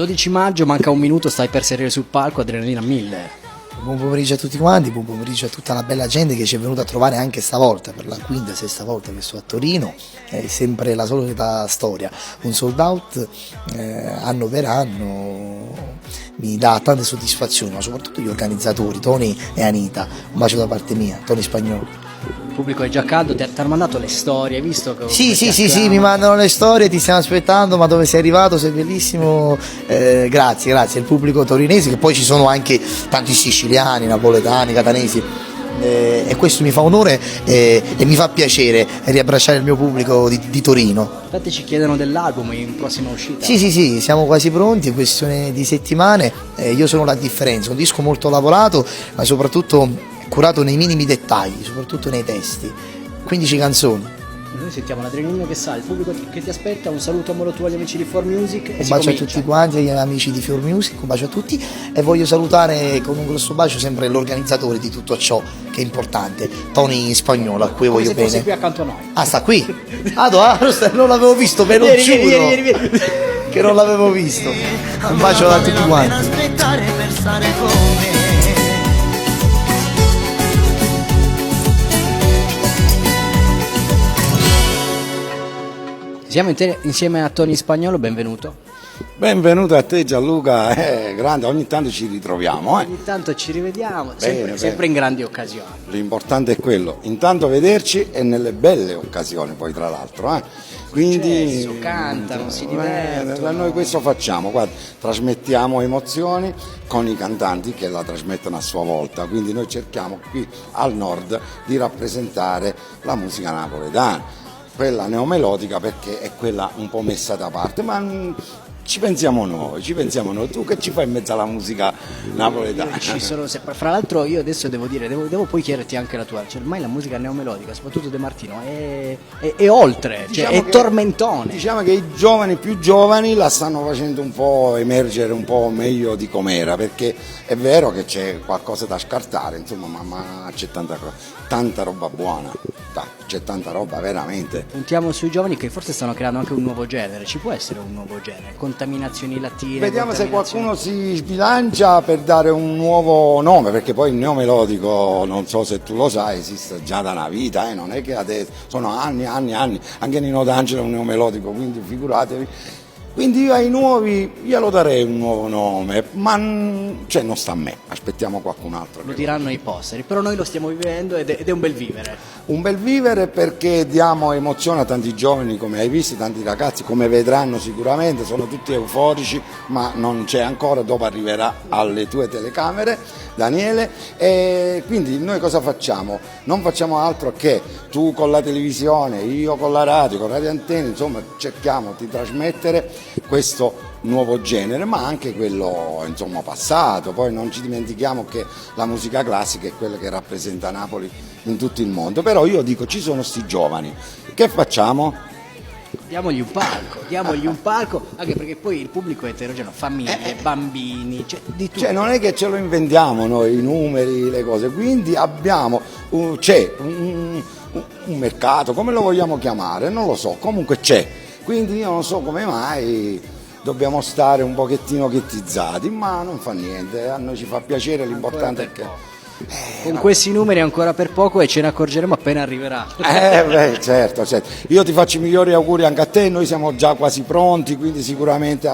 12 maggio, manca un minuto, stai per salire sul palco, adrenalina 1000. Buon pomeriggio a tutti quanti, buon pomeriggio a tutta la bella gente che ci è venuta a trovare anche stavolta, per la quinta, sesta volta che sto a Torino, è sempre la solita storia, un sold out anno per anno, mi dà tante soddisfazioni, ma soprattutto gli organizzatori, Tony e Anita, un bacio da parte mia, Tony Spagnolo. Il pubblico è già caldo, ti hanno mandato le storie, hai visto? Sì, mi mandano le storie, ti stiamo aspettando, ma dove sei arrivato, sei bellissimo, grazie, il pubblico torinese, che poi ci sono anche tanti siciliani, napoletani, catanesi, e questo mi fa onore e mi fa piacere riabbracciare il mio pubblico di Torino. Infatti ci chiedono dell'album in prossima uscita. Sì, siamo quasi pronti, è questione di settimane, io sono la differenza, un disco molto lavorato, ma soprattutto curato nei minimi dettagli, soprattutto nei testi. 15 canzoni. Noi sentiamo l'adrenalina che sale, il pubblico che ti aspetta, un saluto a modo tuo agli amici di For Music. Un bacio a tutti quanti, agli amici di For Music, un bacio a tutti, e voglio salutare con un grosso bacio sempre l'organizzatore di tutto ciò, che è importante, Tony Spagnolo, a cui voglio bene. Sei qui accanto a noi. Ah, sta qui? Non l'avevo visto, ve lo giuro. Vieni. Che non l'avevo visto. Un bacio a tutti quanti. Siamo insieme a Tony Spagnolo, benvenuto. Benvenuto a te Gianluca, grande, ogni tanto ci ritroviamo. Ogni tanto ci rivediamo, sempre in grandi occasioni. L'importante è quello, intanto vederci e nelle belle occasioni poi tra l'altro. Quindi cantano, si divertono. Noi questo facciamo, guarda, trasmettiamo emozioni con i cantanti che la trasmettono a sua volta, quindi noi cerchiamo qui al nord di rappresentare la musica napoletana. Quella neomelodica perché è quella un po' messa da parte, ma ci pensiamo noi, tu che ci fai in mezzo alla musica napoletana? Fra l'altro io adesso devo poi chiederti anche la tua, cioè ormai la musica neomelodica, soprattutto De Martino, è oltre, diciamo cioè è tormentone. Diciamo che i giovani, più giovani, la stanno facendo un po' emergere un po' meglio di com'era, perché è vero che c'è qualcosa da scartare, insomma, ma c'è tanta roba buona, c'è tanta roba veramente. Puntiamo sui giovani che forse stanno creando anche un nuovo genere, ci può essere un nuovo genere, contaminazioni latine. Vediamo se qualcuno si sbilancia per dare un nuovo nome, perché poi il neomelodico, non so se tu lo sai, esiste già da una vita, non è che adesso, sono anni, anche Nino D'Angelo è un neomelodico, quindi figuratevi. Quindi io ai nuovi glielo darei un nuovo nome, ma non sta a me, aspettiamo qualcun altro. Lo diranno i posteri, però noi lo stiamo vivendo ed è un bel vivere. Un bel vivere perché diamo emozione a tanti giovani, come hai visto, tanti ragazzi, come vedranno sicuramente, sono tutti euforici, ma non c'è ancora, dopo arriverà alle tue telecamere, Daniele, e quindi noi cosa facciamo? Non facciamo altro che tu con la televisione, io con la radio, con Radio Antenne, insomma cerchiamo di trasmettere questo nuovo genere, ma anche quello insomma passato. Poi non ci dimentichiamo che la musica classica è quella che rappresenta Napoli in tutto il mondo, però io dico ci sono sti giovani, che facciamo? Diamogli un palco, anche perché poi il pubblico è eterogeneo, famiglie, bambini, di tutto. Cioè non è che ce lo inventiamo noi, i numeri, le cose, quindi c'è un mercato, come lo vogliamo chiamare, non lo so, comunque c'è, quindi io non so come mai dobbiamo stare un pochettino ghettizzati, ma non fa niente, a noi ci fa piacere, l'importante è che... Con questi numeri ancora per poco e ce ne accorgeremo appena arriverà. Certo. Io ti faccio i migliori auguri anche a te, noi siamo già quasi pronti, quindi sicuramente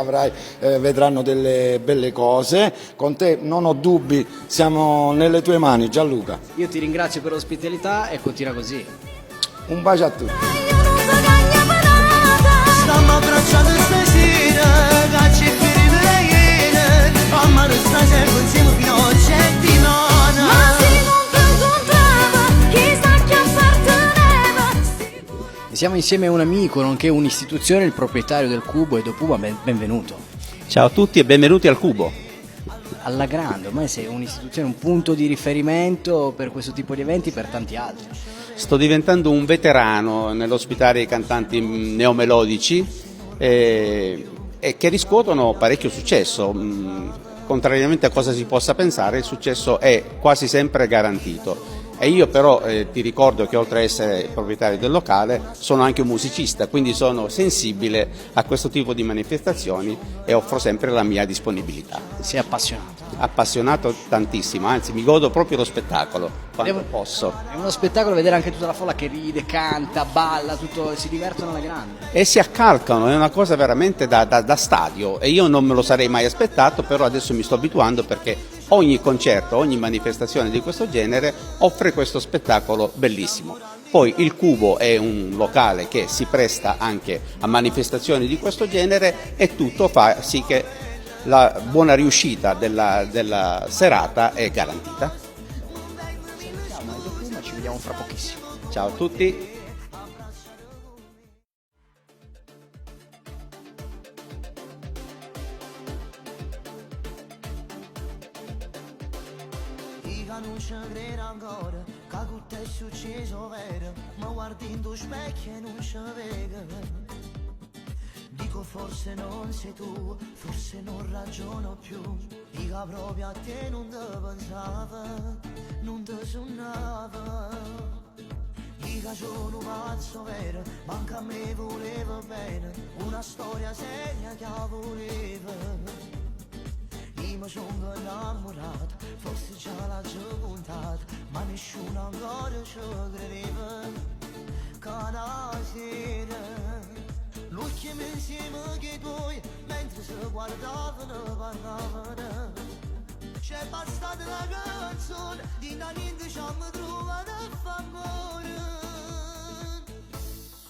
vedranno delle belle cose. Con te non ho dubbi, siamo nelle tue mani, Gianluca. Io ti ringrazio per l'ospitalità e continua così. Un bacio a tutti. Stiamo abbracciando stasera, cacci e ferire, mamma resta sempre insieme fino a settimana. Siamo insieme a un amico, nonché un'istituzione, il proprietario del Cubo, Edo Puma, benvenuto. Ciao a tutti e benvenuti al Cubo. Alla grande, ormai sei un'istituzione, un punto di riferimento per questo tipo di eventi e per tanti altri. Sto diventando un veterano nell'ospitare i cantanti neomelodici e che riscuotono parecchio successo. Contrariamente a cosa si possa pensare, il successo è quasi sempre garantito. E io però ti ricordo che oltre ad essere proprietario del locale sono anche un musicista, quindi sono sensibile a questo tipo di manifestazioni e offro sempre la mia disponibilità. Sei appassionato. Appassionato tantissimo, anzi mi godo proprio lo spettacolo quando posso. È uno spettacolo vedere anche tutta la folla che ride, canta, balla, tutto, si divertono alla grande. E si accalcano, è una cosa veramente da stadio e io non me lo sarei mai aspettato, però adesso mi sto abituando perché ogni concerto, ogni manifestazione di questo genere offre questo spettacolo bellissimo. Poi il Cubo è un locale che si presta anche a manifestazioni di questo genere e tutto fa sì che la buona riuscita della serata è garantita. Salutiamo Edo Pluma, ci vediamo fra pochissimo. Ciao a tutti. Dica non ci credo ancora, che tutto è successo vero, ma guardi in tuo specchio e non ci vedo. Dico forse non sei tu, forse non ragiono più, dica proprio a te non te pensava, non te suonava. Dica sono un pazzo vero, manca a me voleva bene, una storia seria che voleva. Io mi sono innamorato, forse già l'ho contato, ma nessuno ancora ci credeva. Che una sera l'ultimo insieme che tuoi, mentre si guardavano, parlavano. C'è bastata una canzone, di una niente ci hanno trovato a far amore.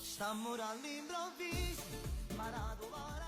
Sta amore all'improvviso, ma la tua